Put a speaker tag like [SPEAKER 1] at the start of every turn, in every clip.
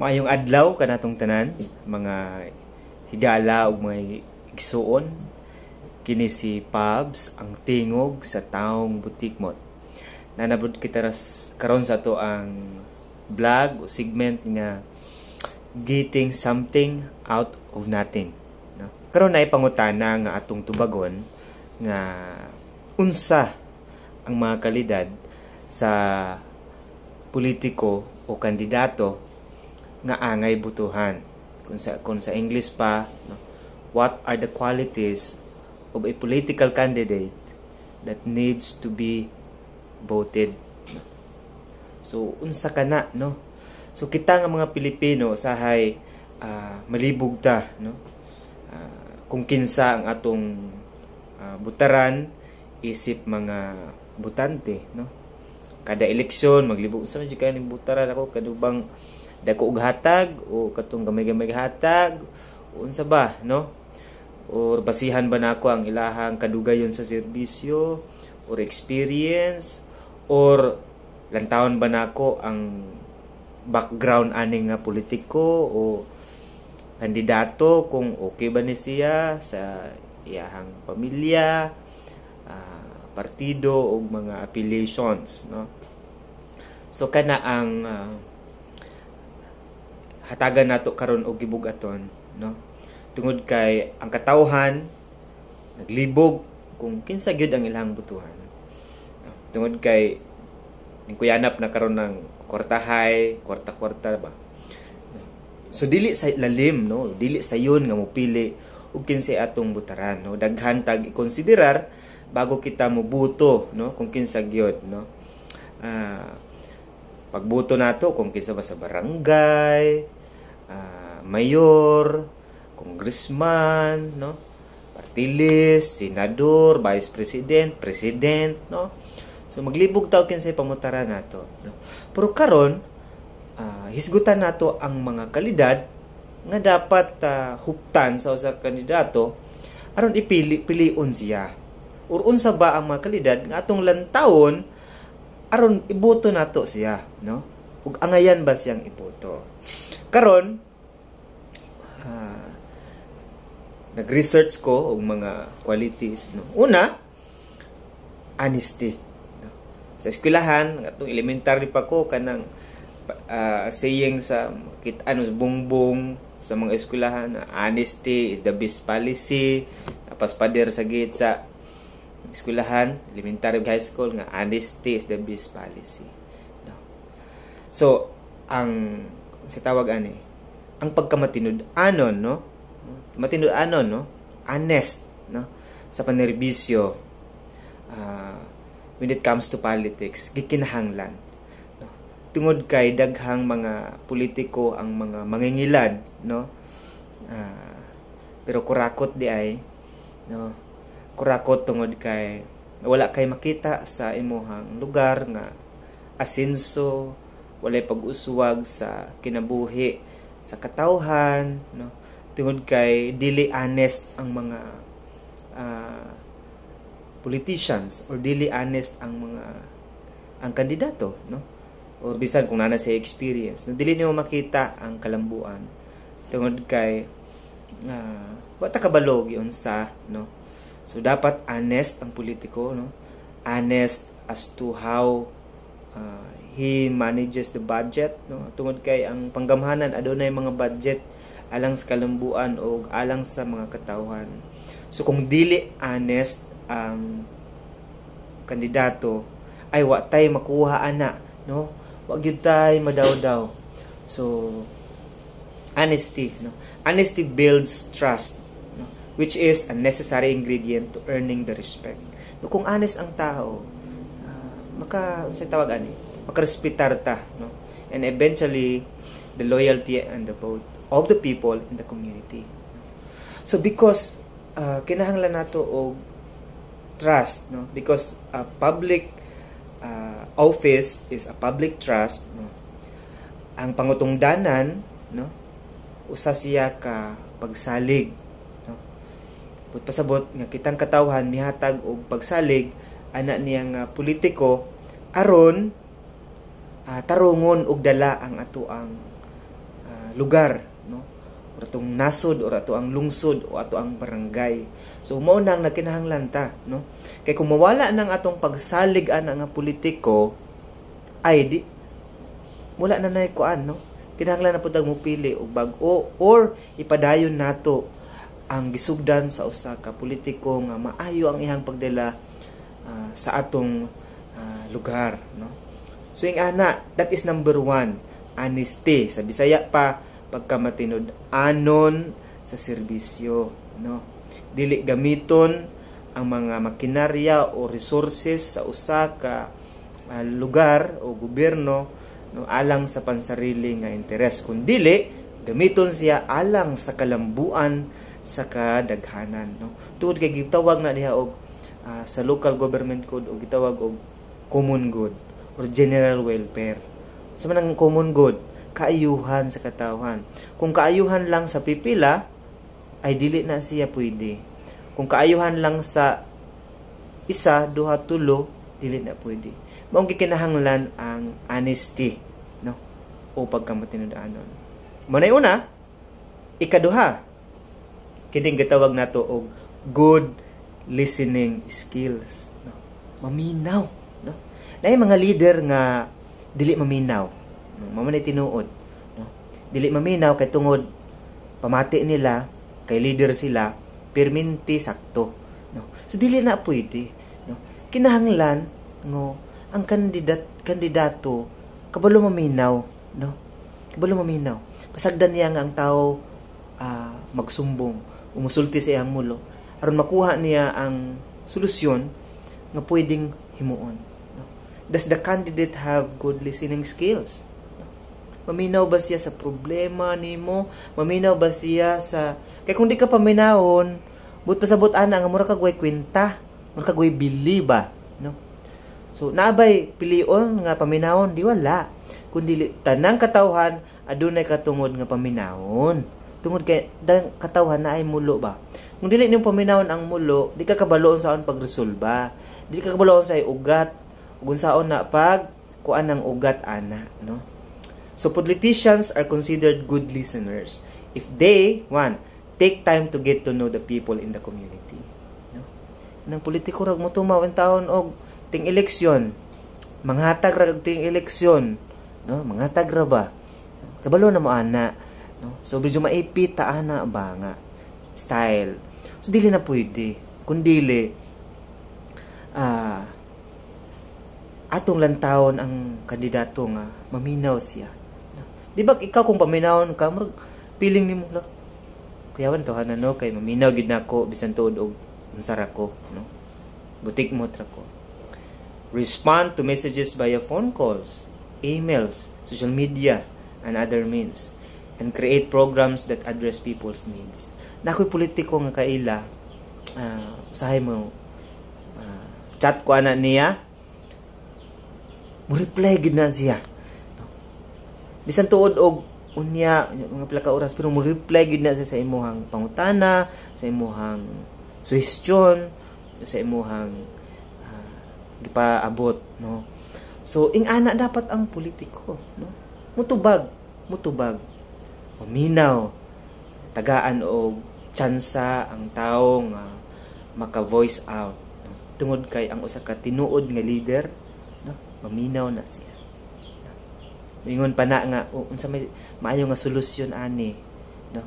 [SPEAKER 1] Maayong adlaw kanatong tanan, mga higala ug mga igsuon. Kini si Pabs, ang tingog sa taong butikmot. Nanabod kita karon sa to ang vlog o segment nga getting something out of nothing. No? Karon na ipangutana nga atong tubagon nga unsa ang mga kalidad sa politiko o kandidato nga angay butuhan. Kung sa English pa, no? What are the qualities of a political candidate that needs to be voted? No? So unsa kana, no? So kita nga mga Pilipino sahay malibog ta, no? Kung kinsa ang atong butaran isip mga butante, no? Kada eleksyon maglibog sa medyo kaning butaran ako kadubang dako og hatag o katong gamay-gamay hatag unsa ba, no? Or basihan ba nako ang ilahang kadugayon sa serbisyo or experience or lantawon ba nako ang background aning nga politiko o kandidato kung okay ba ni siya sa iyahang pamilya, partido o mga affiliations, no? So kana ang hatagan nato karon og gibugaton, no? Tungod kay ang katawhan naglibog kung kinsa gyud ang ilang butuhan. No? Tungod kay kuyanap na karon ng kwartahay, kwarta-kwarta ba. So dili sa lalim, no? Dili sayon nga mopili og kinsa atong butaran, no? Daghan tag ikonsiderar bago kita mobuto, no? Kung kinsa gyud, no? Pagbuto nato kung kinsa ba sa barangay, mayor, congressman, no? Party list, senador, vice president, president, no? So maglibog taw kinsay pamutaran nato, no? Pero karon hisgutan nato ang mga kalidad nga dapat huptan sa usa ka kandidato aron pilion siya. Or unsa ba ang mga kalidad nga atong lantawon aron iboto nato siya, no? Ug angayan ba siyang iboto? Karon nag-research ko og mga qualities, no? Una, honesty, no? Sa eskwelahan atong elementary pa ko kanang saying sa bongbong sa mga eskwelahan, honesty is the best policy. Tapos pader sa gate sa eskwelahan, elementary high school nga honesty is the best policy, no? So ang sa tawag ani ang pagkamatinud-anon, no? Matinud-anon, no? Honest, no? Sa panerbisyo when it comes to politics, gikinahanglan, no? Tungod kay daghang mga politiko ang mga mangingilad, no? Pero kurakot di ay, no? Kurakot tungod kay wala kay makita sa imuhang lugar nga asenso, walay pag-uswag sa kinabuhi sa katawhan, no? Tungod kay dili honest ang mga politicians or dili honest ang kandidato, no? O bisan kung nana sa experience, no? Dili niyo makita ang kalambuan tungod kay wata kabalo giun sa, no? So dapat honest ang politiko, no? Honest as to how he manages the budget, no? Tungod kay ang panggamhanan adunay mga budget alang sa kalambuan o alang sa mga katawhan. So kung dili honest ang kandidato ay wa tay makuha ana, no? Wa gyud tay madaw-daw. So honesty, no? Honesty builds trust, no? Which is a necessary ingredient to earning the respect. No, kung honest ang tao, sa tawag ani, makarespetar ta, no? And eventually the loyalty and the vote of the people in the community. So because kinahanglan nato og trust, no? Because public office is a public trust, no? Ang pangutungdanan, no? Usa siya ka pagsalig, no? But pasabot nga kitang katawhan mihatag og pagsalig ana niyang politiko aron tarungon og dala ang atuang lugar, no? Or atong nasod, or ato ang lungsod, o ato ang barangay. So mao nang nagkinahanglan ta, no? Kay kung mawala nang atong pagsalig ana nga politiko, ay di wala na nay kuan, no? Kinahanglan na pud mo pili og bag-o or ipadayon nato ang gisugdan sa usa ka politiko nga maayo ang ihang pagdala sa atong lugar, no? So ing ana, that is number 1, honesty. Sa Bisaya pa, pagkamatinod anon sa serbisyo, no? Dili gamiton ang mga makinarya o resources sa usa ka lugar o gobyerno, no, alang sa pansarili nga interes, kundili gamiton siya alang sa kalambuan sa kadaghanan, no? Tuod kay gitawag na diha og sa local government code, o gitawag og common good or general welfare. Sa manang common good, kaayuhan sa katawhan. Kung kaayuhan lang sa pipila, ay dili na siya pwede. Kung kaayuhan lang sa isa, duha, tulo, dili na pwede. Maong gikinahanglan ang honesty, no? O pagkamatinud-anon. Manay una, ikaduha, kining gitawag nato og good listening skills, no? Maminaw, no? Nay mga leader nga dili maminaw, no? Mamanay tinuod, no? Dili maminaw kay tungod pamati nila kay leader sila, perminti sakto, no? So dili na pwede, no? Kinahanglan ngo ang kandidato kabalo maminaw, no? Kabalo maminaw. Pasagdan niya nga ang tao magsumbong, umusulti sa iyang mulo aron makuha niya ang solusyon nga pwedeng himuon, no? Does the candidate have good listening skills? No? Maminaw ba siya sa problema nimo? Maminaw ba siya sa kay kung di ka paminawon, but pasabot ana nga mura kag way kwenta, mura kag way bili ba, no? So naabay pilion nga paminawon, di wala. Kundi tanang katawhan adunay katungod nga paminawon. Tungod kay dang katawhan na ay mulo ba. Kung dili nimo paminawon ang mulo, di ka kabaloon saon pagresolba. Di ka kabaloon sa ugat, ug unsaon na pag kuan ang ugat ana, no? So politicians are considered good listeners if they, 1, take time to get to know the people in the community, no? Nang politiko rag mo tumaw en taon og ting eleksyon, manghatag ra ting eleksyon, no? Manghatag ra ba? Kabalo na mo ana, no? So medyo maipit ta ana ba nga style. So dili na pwede. Kundili atong lantawon ang kandidato nga maminaw siya, no? Di ba ikaw kung paminawon ka, feeling nimo la kuyawan to hanan, no? Kay maminaw gid nako bisan tuod og unsara ko, no? Butik mo tra ko. Respond to messages via phone calls, emails, social media, and other means, and create programs that address people's needs. Nakoy politiko nga kaila, usahay mo, chat ko ana niya, mo reply gid na siya, no? Bisan tuod og unya mga pila ka oras, pero mo reply gid na siya sa imuhang pangutana, sa imuhang suggestion, sa imuhang gipaabot, no? So ing ana dapat ang politiko, no? Mutubag, maminaw, tagaan og tsansa ang tawo nga maka-voice out, no? Tungod kay ang usa ka tinuod nga leader, no? Maminaw na siya, no? Ingon pa na nga unsa may maayo nga solusyon ani, no?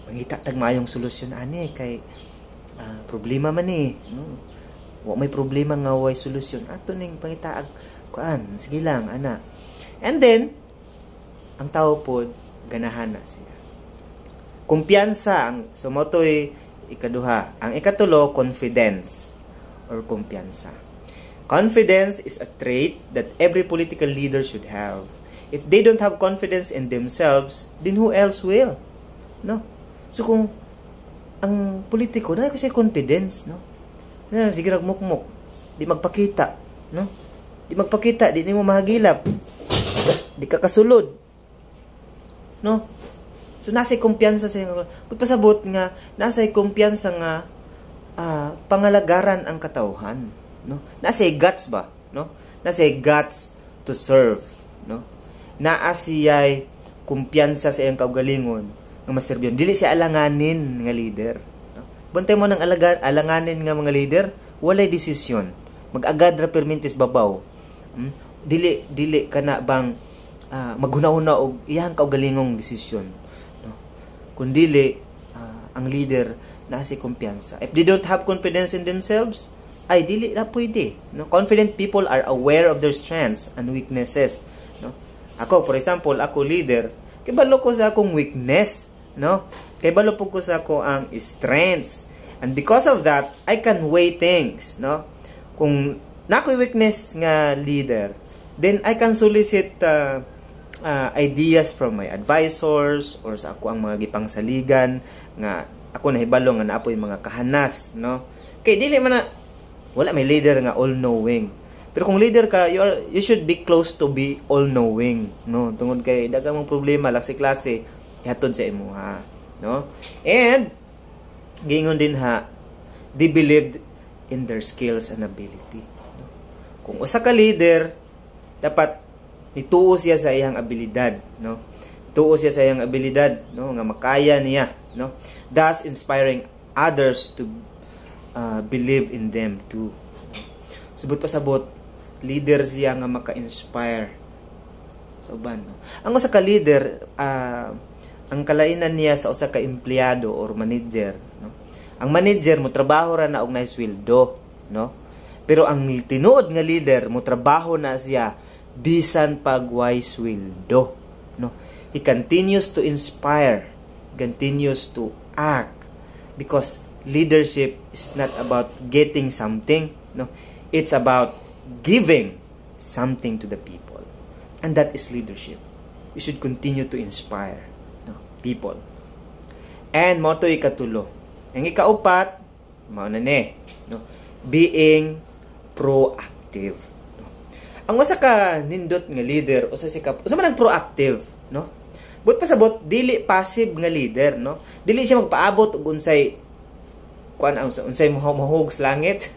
[SPEAKER 1] Mangita tag maayong solusyon ani kay problema man ni, no? Wa may problema nga way solusyon, ato ning pangitaag kuan, sige lang ana. And then ang tao pod ganahan na siya. Kumpiyansa ang sumotoy ikaduha. Ang ikatulo, confidence or kumpiyansa. Confidence is a trait that every political leader should have. If they don't have confidence in themselves, then who else will? No? So kung ang politiko na kasi confidence, no? Sige mukmuk, di magpakita, no? Di magpakita, di mo mahagilap. Di ka kasulod, no? So nasa'y kumpiyansa sa iyo. Pagpasabot nga nasa'y kumpiyansa nga pangalagaran ang katawhan, no? Nasa'y guts ba, no? Nasa'y guts to serve, no? Naa siya'y kumpiyansa sa iyang kaugalingon nga maserbyon. Dili siya alanganin nga leader. No? Bantay mo ng alanganin nga mga leader, walay desisyon. Mag-agad ra permintis babaw. Dili kana bang maghuna-huna og iyang kaugalingong desisyon. No? Kundili ang leader na si kumpiyansa. If they don't have confidence in themselves, ay dili na pwede. No? Confident people are aware of their strengths and weaknesses. No? Ako, for example, ako leader, kibalo ko sa akong weakness, no? Kibalo po ko sa ako ang strengths. And because of that, I can weigh things, no? Kung nako'y weakness nga leader, then I can solicit ideas from my advisors or sa ako ang mga gipangsaligan nga ako nahibalo nga naapoy mga kahanas, no? Kay dili man na wala may leader nga all-knowing. Pero kung leader ka, you should be close to be all-knowing, no? Tungod kay daghang mga problema klase ihatod sa imo, ha, no? And gingon din ha, they believed in their skills and ability. No? Kung usa ka leader, dapat nituo siya sa iyang abilidad, no? Tuo siya sa iyang abilidad, no, nga makaya niya, no? Thus inspiring others to believe in them too. Subot pa sabot, leader siya nga maka-inspire sa uban, no? Ang usa ka leader, ang kalainan niya sa usa ka empleyado or manager, no? Ang manager mo trabaho ra na og nice sweldo, no? Pero ang tinuod nga leader mo trabaho na siya bisan pag way sweldo, no? He continues to inspire, continues to act, because leadership is not about getting something, no? It's about giving something to the people. And that is leadership. You should continue to inspire, no, people. And mo to ikatulo. Ang ikaupat, mao na ni, no, being proactive. No? Ang usa ka nindot nga leader, usa man ang proactive, no? But pasabot dili passive nga leader, no? Dili siya magpaabot og unsay unsay mahug sa langit.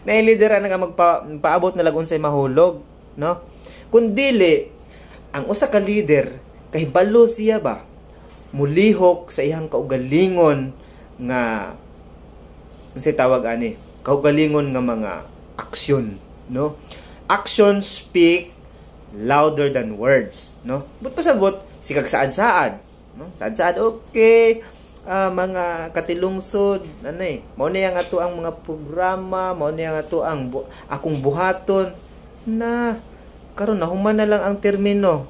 [SPEAKER 1] Na leader nga magpaabot na lag unsay mahulog, no? Kundili ang usa ka leader kahibalo siya ba mulihok sa iyang kaugalingon nga unsay tawag ani, kaugalingon nga mga aksyon, no? Actions speak louder than words, no? But pasabot sikag saad-saad, no? Saad-saad, okay. Mga katilungsod, mao na yang ato ang mga programa, mao na yang ato ang akong buhaton na karon nahuman na lang ang termino.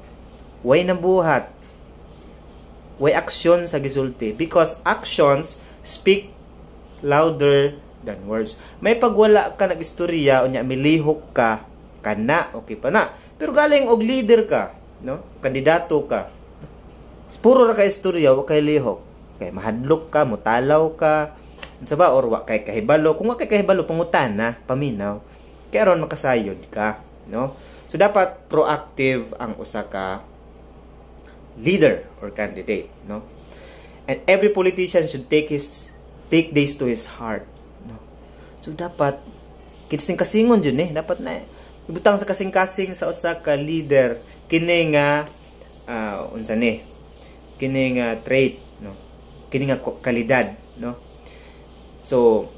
[SPEAKER 1] Way na buhat. Way aksyon sa gisulti, because actions speak louder than words. May pagwala ka nagistorya unya milihok ka kana, okay pa na. Pero galing og leader ka, no? Kandidato ka. Puro ra ka istorya, wa kay lihok. Kay mahadlok ka, mutalaw ka, unsa ba, or wa kay kahibalo. Kung wa kay kahibalo, pangutana, paminaw. Kaya aron makasayod ka, no? So dapat proactive ang usa ka leader or candidate, no? And every politician should take this to his heart, no? So dapat kasing-kasingon jud dapat na ibutang sa kasing-kasing sa usa ka leader kini nga unsa ni? Kini nga trait, no? Kini nga kalidad, no? So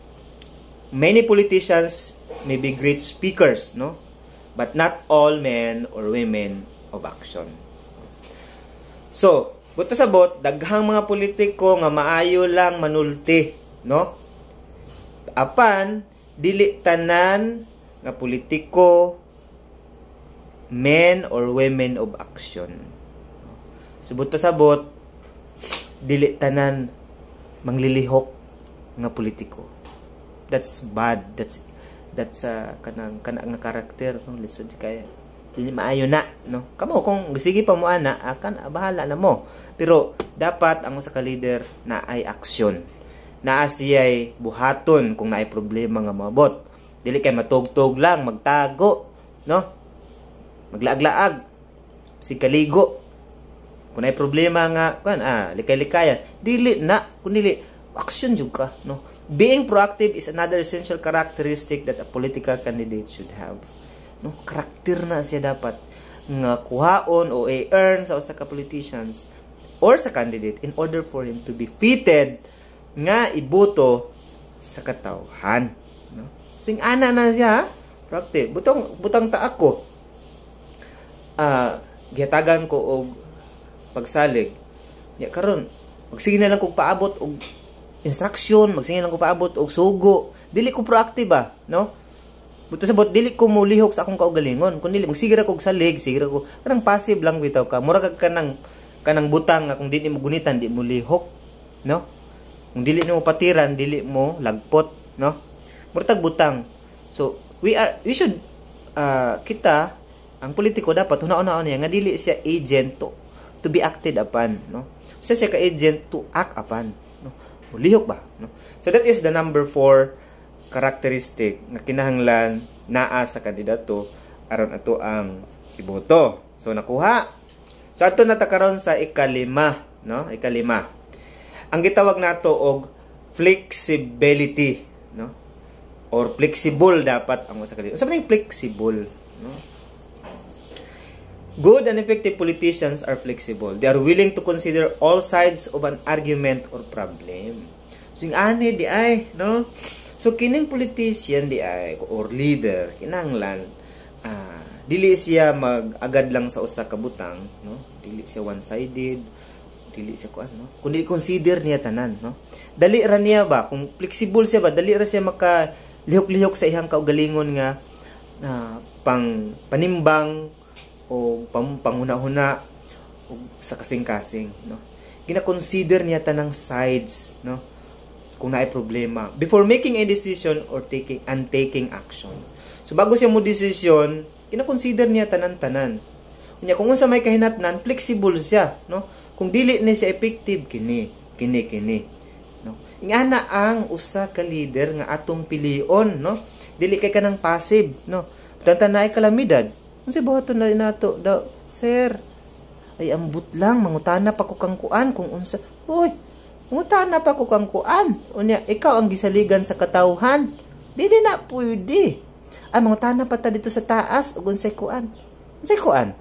[SPEAKER 1] many politicians may be great speakers, no? But not all men or women of action. So, but pasabot, daghang mga politiko nga maayo lang manulti, no? Apan, dili tanan nga politiko men or women of action. Subot pasabot, dili tanan manglilihok nga politiko. That's bad. That's kanang nga karakter, no? Lisod kay dili maayo na, no? Kamo kung sige pa mo ana, akan bahala na mo. Pero dapat ang usa ka leader na ay aksyon. Naa siya'y buhaton kung naay problema nga maabot. Dili kay matugtog lang, magtago, no? Maglaag-laag. Sigkaligo. Kung naay problema nga likay-likayan, dili na, kundi aksyon jud ka, no? Being proactive is another essential characteristic that a political candidate should have. No, karakter na siya dapat. nga kuhaon o i-earn sa usa ka politicians or sa candidate in order for him to be fitted nga iboto sa katawhan, no? So yung ana na siya, proactive. Butang ta ako. Gihatagan ko og pagsalig. Ya karon, magsige na lang kog paabot og instruction, magsige lang kog paabot og sugo. Dili ko proactive ba, no? Buto sabot dili ko mo lihok sa akong kaugalingon. Kun dili magsige ra kog salig, sige ra ko. Kanang passive lang bitaw ka. Mura kag kanang butang nga kung dili mo gunitan, di mo lihok, no? Kung dili mo patiran, dili mo lagpot, no? Murtag butang. So, we should kita ang politiko dapat una-una niya nga dili siya agent to be acted upon, no? Siya ka agent to act upon, no? Lihok ba, no? So that is the number 4 characteristic nga kinahanglan naa sa kandidato aron ato ang iboto. So nakuha. So ato na ta karon sa ikalima, no? Ikalima. Ang gitawag nato og flexibility, no? Or flexible dapat ang usa ka kandidato. Unsa man yung flexible, no? Good and effective politicians are flexible. They are willing to consider all sides of an argument or problem. So yung ani di ay, no? So kining politician di ay or leader kinahanglan dili siya mag-agad lang sa usa ka butang, no? Dili siya one-sided, dili siya kuan, no? Kundi consider niya tanan, no? Dali ra niya ba kung flexible siya ba, dali ra siya maka lihok-lihok sa ihang kaugalingon nga panimbang o panghuna-huna o sa kasing-kasing, no? Gina-consider niya tanang sides, no? Kung naay problema before making a decision or taking action. So bago siya mo decision, ina-consider niya tanan-tanan. Unya kung unsa may kahinatnan, flexible siya, no? Kung dili ni siya effective kini, no? Ingana ang usa ka leader nga atong pilion, no? Dili kay kanang passive, no? Tantan naay kalamidad. Unsa buhaton na nato daw, sir? Ay ambot lang mangutana pa ko kang kuan kung unsa. Hoy, mangutana pa ko kang kuan. Unya ikaw ang gisaligan sa katawhan. Dili na pwede. Ay mangutana pa ta dito sa taas ug unsay kuan. Unsay kuan?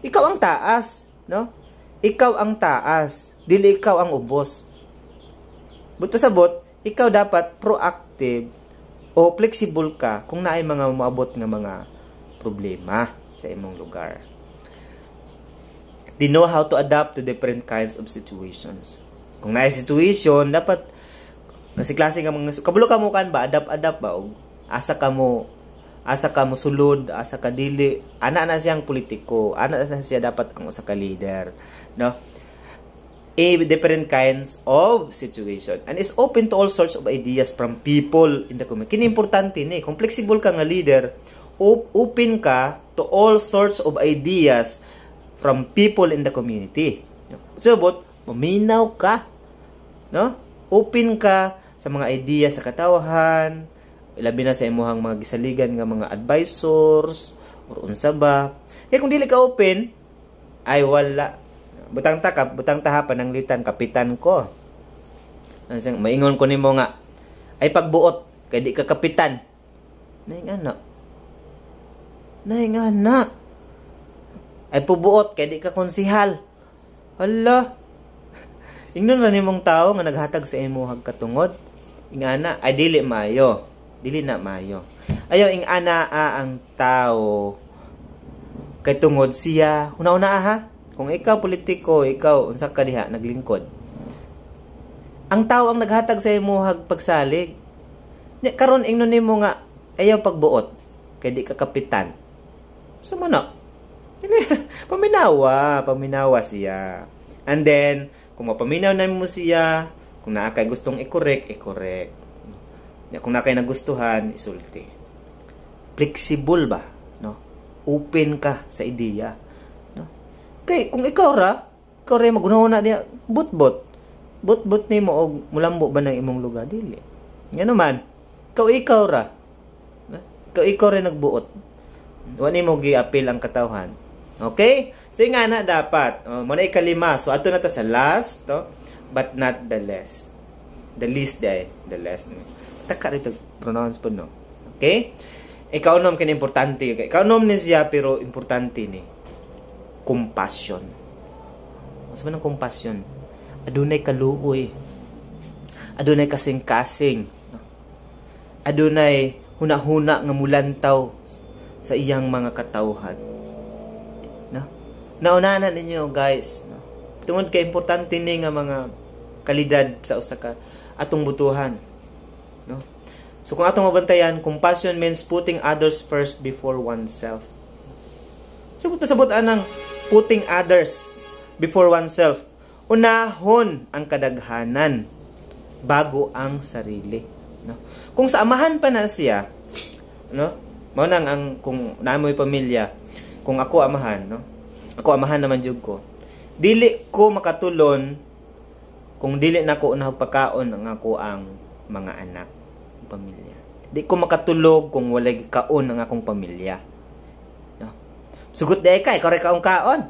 [SPEAKER 1] Ikaw ang taas, no? Ikaw ang taas, dili ikaw ang ubos. But pasabot, ikaw dapat proactive o flexible ka kung naay mga maabot nga mga problema sa imong lugar. They know how to adapt to different kinds of situations. Kung naay situation, dapat nasi klase nga mga kabulo ka mo kan ba adapt ba og asa ka mo sulod, asa ka dili, ana na siyang politiko, ana na siya dapat ang usa ka leader, no? Different kinds of situation and is open to all sorts of ideas from people in the community. Kini importante ni, kung flexible ka nga leader, open ka to all sorts of ideas from people in the community. So, maminaw ka, no? Open ka sa mga idea sa katawhan, ilabi na sa imuhang mga gisaligan nga mga advisors or unsa ba. Kaya kung dili ka open, ay wala. Butang taha pananglitan kapitan ko. Maingon ko nimo nga ay pagbuot kay di ka kapitan. Nay ngana. Ay pubuot kay di ka konsihal. Hala. Ingnon ra nimong tawo nga naghatag sa imong katungod. Ingana ay dili maayo. Dili na maayo. Ayaw ingana ang tawo kay tungod siya. Una-una ha. Kung ikaw politiko, ikaw unsa ka diha naglingkod. Ang tawo ang naghatag sa imong pagsalig. Karon ingnon nimo nga ayaw pagbuot kay di ka kapitan. Sama na. Paminawa siya. And then, kung mapaminaw na mo siya, kung naa kay gustong i-correct. Kung naa kay nagustuhan, isulti. Flexible ba, no? Open ka sa ideya, no? Kay kung ikaw ra magunahon na diya butbot nimo og mulambo ba ng imong lugar dili. Ngano man, ikaw ra. Ikaw ra nagbuot. Wa nimo gi-appeal ang katawhan. Okay? So nga na dapat. Muna ikalima. So ato na ta sa last, to, but not the least. The least day, the last. Taka rito pronounce po no. Okay? Ikaw nom kini importante. Ikaw nom ni siya pero importante ni. compassion. Sa man ang compassion, adunay kaluoy, adunay kasing-kasing, no? Adunay huna-huna nga mulantaw sa iyang mga katawhan, no? Naunanan ninyo guys, no? Tungod kay importante ni nga mga kalidad sa usa ka atong butuhan, no? So kung atong mabantayan, compassion means putting others first before oneself. So sabot anang putting others before oneself. Unahon ang kadaghanan bago ang sarili, no? Kung sa amahan pa na siya, no? Mao nang ang kung naamoy pamilya, kung ako amahan, no? Ako amahan naman jud ko. Dili ko makatulon kung dili nako unahog pagkaon ang ako ang mga anak, pamilya. Di ko makatulog kung walay kaon ang akong pamilya. No? Sugot day kay kare kaong kaon.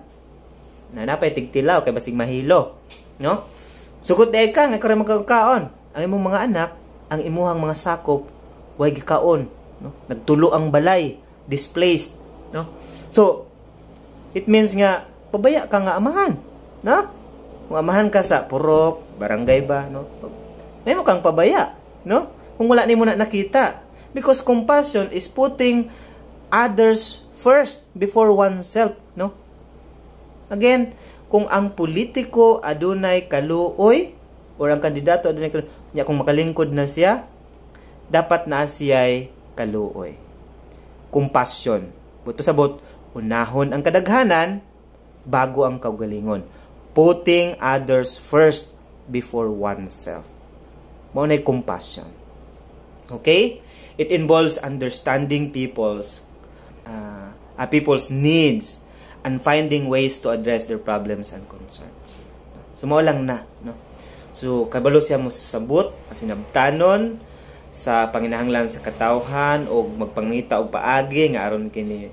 [SPEAKER 1] Na napay tigtilaw kay basig mahilo, no? Sugot day ka nga kare magkaon. Ang imong mga anak, ang imuhang mga sakop way gikaon, no? Nagtulo ang balay, displaced, no? So it means nga pabaya ka nga amahan, no? Kung amahan ka sa purok, barangay ba, no? May mo kang pabaya, no? Kung wala nimo na nakita. Because compassion is putting others first before oneself, no? Again, kung ang politiko adunay kaluoy or ang kandidato adunay kaluoy, kung makalingkod na siya, dapat na siya'y kaluoy. Compassion. Buto sabot, unahon ang kadaghanan bago ang kaugalingon. Putting others first before oneself. Mao nay compassion. Okay? It involves understanding people's needs and finding ways to address their problems and concerns. So mao lang na, no? So kabalo siya mo sabot, sinabtanon sa panginahanglan sa katawhan o magpangita og paagi nga aron kini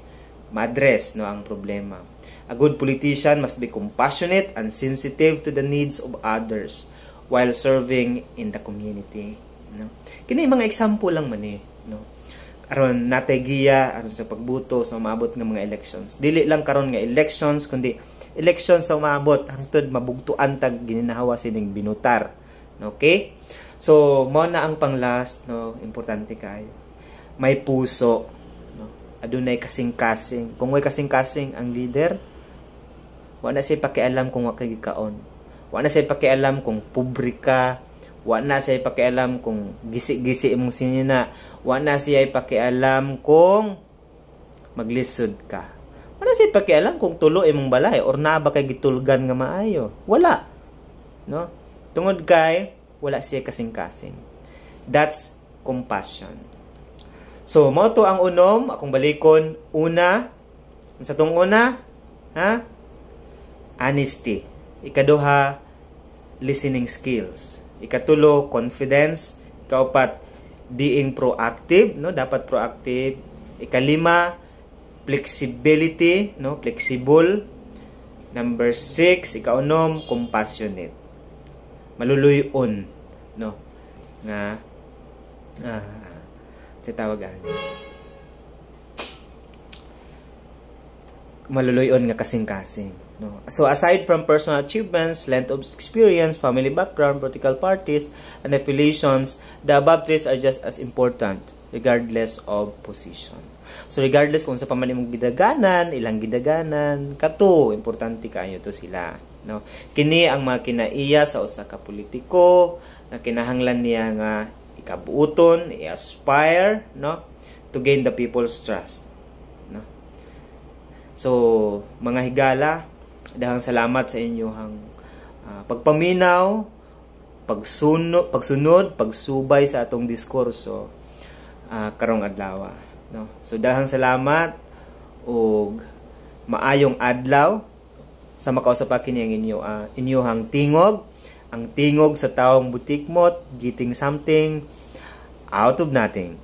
[SPEAKER 1] ma-address, no, ang problema. A good politician must be compassionate and sensitive to the needs of others while serving in the community, no? Kini mga example lang man no? Aron natay giya aron sa pagbuto sa maabot nga mga elections. Dili lang karon nga elections kundi elections sa maabot hangtod mabugtuan tag gininahawa sining binutar. Okay? So mao na ang pang-last, no, importante kay may puso, no? Adunay kasing-kasing. Kung way kasing-kasing ang leader, wala na siya pakialam kung wa kay gikaon. Wala na siya pakialam kung pobre ka. Wala na siya pakialam kung gisi-gisi imong sinina. Wala na siya pakialam kung maglisod ka. Wala na siya pakialam kung tulo imong balay or na ba kay gitulgan nga maayo. Wala. No? Tungod kay wala siya kasing-kasing. That's compassion. So, mao to ang unom, akong balikon. Una, sa tong una, ha? Honesty. Ikaduha, listening skills. Ikatulo, confidence. Ikaapat, being proactive, no? Dapat proactive. Ikalima, flexibility, no? Flexible. Number 6, ikaunom, compassionate. Maluluyon, no? Nga sa tawagan. Maluluyon nga kasing-kasing, no? So aside from personal achievements, length of experience, family background, political parties, and affiliations, the above traits are just as important regardless of position. So regardless kung sa pamali mong gidaganan, ilang gidaganan, kato importante kaayo to sila, no? Kini ang mga kinaiya sa usa ka politiko na kinahanglan niya nga ikabuuton, i-aspire, no, to gain the people's trust, no? So mga higala, dahang salamat sa inyong pagpaminaw, pagsunod, pagsubay sa atong diskurso karong adlaw, no? So dahang salamat ug maayong adlaw sa makausapa kini ang inyohang tingog, ang tingog sa taong butikmot, getting something out of nothing.